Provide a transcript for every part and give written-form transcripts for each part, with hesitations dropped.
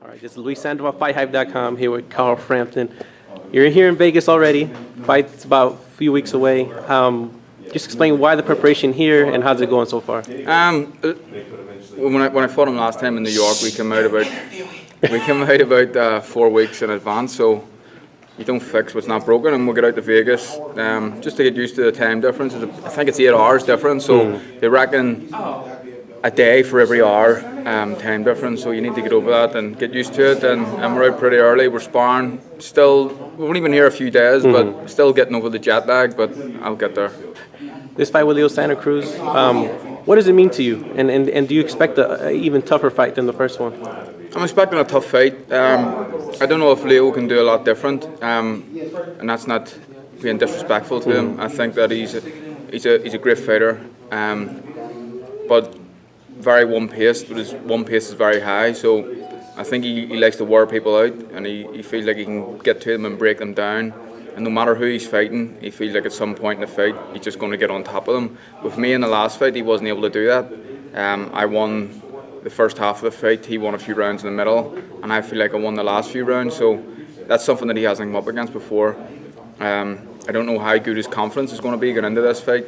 All right, this is Luis Sandoval, FightHype.com, here with Carl Frampton. You're here in Vegas already. Fight's about a few weeks away. Just explain why the preparation here and how's it going so far? When I fought him last time in New York, we came out about 4 weeks in advance. So you don't fix what's not broken, and we'll get out to Vegas just to get used to the time difference. I think it's 8 hours difference, so they reckon a day for every hour time difference. So you need to get over that and get used to it. And we're out pretty early. We're sparring. We've only been here a few days, but still getting over the jet lag. But I'll get there. This fight with Leo Cruz, what does it mean to you? And do you expect an even tougher fight than the first one? I'm expecting a tough fight. I don't know if Leo can do a lot different, and that's not being disrespectful to him. I think that he's a great fighter, but very one-paced. But his one pace is very high, so I think he likes to wear people out, and he feels like he can get to them and break them down. And no matter who he's fighting, he feels like at some point in the fight he's just going to get on top of them. With me in the last fight, he wasn't able to do that. I won the first half of the fight, he won a few rounds in the middle, and I feel like I won the last few rounds, so that's something that he hasn't come up against before. I don't know how good his confidence is going to be going into this fight,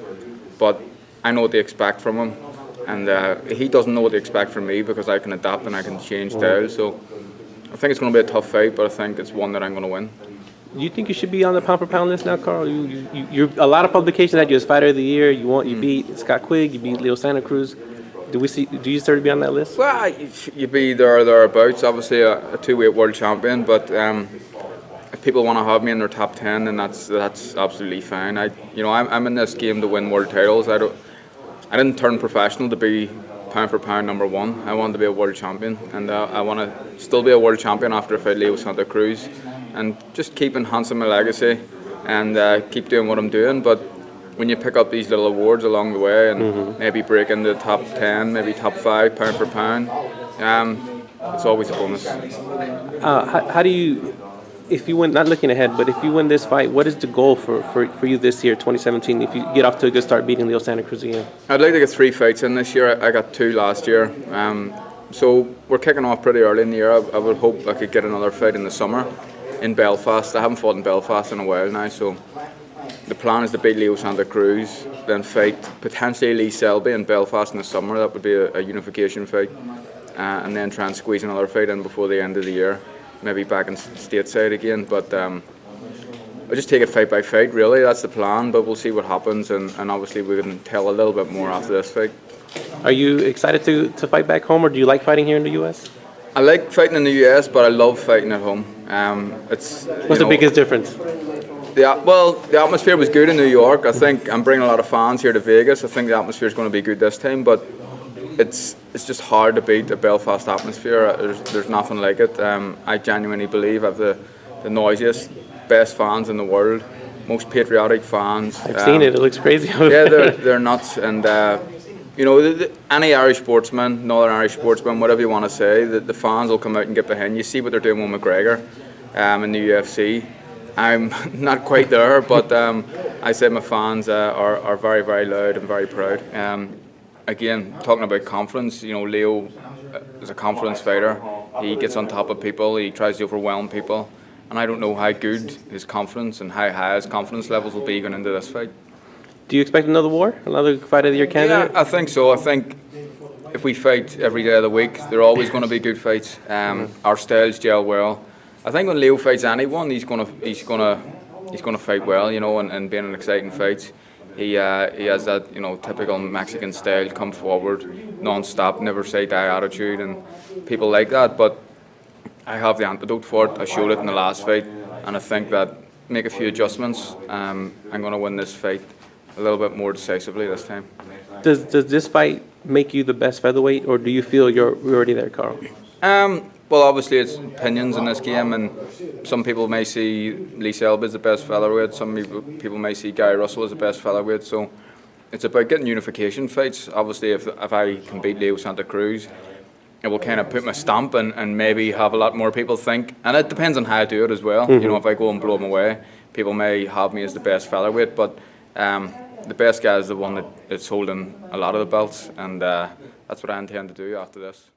but I know what to expect from him, and he doesn't know what to expect from me because I can adapt and I can change styles, so I think it's going to be a tough fight, but I think it's one that I'm going to win. Do you think you should be on the pound-for-pound list now, Carl? You're a lot of publications had you as Fighter of the Year. You beat Scott Quigg, you beat Leo Cruz. Do you deserve to be on that list? Well, you'd be there or thereabouts. Obviously, a two-weight world champion, but if people want to have me in their top 10, then that's absolutely fine. I'm in this game to win world titles. I didn't turn professional to be pound for pound number one. I wanted to be a world champion, and I want to still be a world champion after I fight Leo Cruz, and just keep enhancing my legacy and keep doing what I'm doing. But when you pick up these little awards along the way and maybe break into the top 10, maybe top 5 pound for pound, it's always a bonus. How do you, if you win, not looking ahead, but if you win this fight, what is the goal for you this year, 2017, if you get off to a good start beating Leo Cruz again? I'd like to get 3 fights in this year. I got 2 last year. So we're kicking off pretty early in the year. I would hope I could get another fight in the summer in Belfast. I haven't fought in Belfast in a while now, so the plan is to beat Leo Cruz, then fight potentially Lee Selby in Belfast in the summer. That would be a unification fight, and then try and squeeze another fight in before the end of the year, maybe back in stateside again. But I'll just take it fight by fight, really. That's the plan, but we'll see what happens, and obviously we can tell a little bit more after this fight. Are you excited to fight back home, or do you like fighting here in the U.S.? I like fighting in the US, but I love fighting at home. What's the biggest difference? The atmosphere was good in New York. I think I'm bringing a lot of fans here to Vegas. I think the atmosphere is going to be good this time, but it's just hard to beat the Belfast atmosphere. There's nothing like it. I genuinely believe I have the noisiest, best fans in the world, most patriotic fans. I've seen it. It looks crazy. Yeah, they're nuts, and any Irish sportsman, Northern Irish sportsman, whatever you want to say, the fans will come out and get behind. You see what they're doing with McGregor in the UFC. I'm not quite there, but I say my fans are very, very loud and very proud. Again, talking about confidence, Leo is a confidence fighter. He gets on top of people, he tries to overwhelm people, and I don't know how good his confidence and how high his confidence levels will be going into this fight. Do you expect another war? Another Fight of the Year candidate? Yeah, I think so. I think if we fight every day of the week, they're always going to be good fights. Our styles gel well. I think when Leo fights anyone, he's gonna fight well, and be in an exciting fight. He has that typical Mexican style, come forward, non-stop, never say die attitude, and people like that. But I have the antidote for it. I showed it in the last fight, and I think that make a few adjustments, I'm going to win this fight a little bit more decisively this time. Does this fight make you the best featherweight, or do you feel you're already there, Carl? Well, obviously it's opinions in this game, and some people may see Lee Selby as the best featherweight, some people may see Gary Russell as the best featherweight, so it's about getting unification fights. Obviously if I can beat Leo Cruz, it will kind of put my stamp and maybe have a lot more people think, and it depends on how I do it as well. If I go and blow them away, people may have me as the best featherweight, but the best guy is the one that's holding a lot of the belts, and that's what I intend to do after this.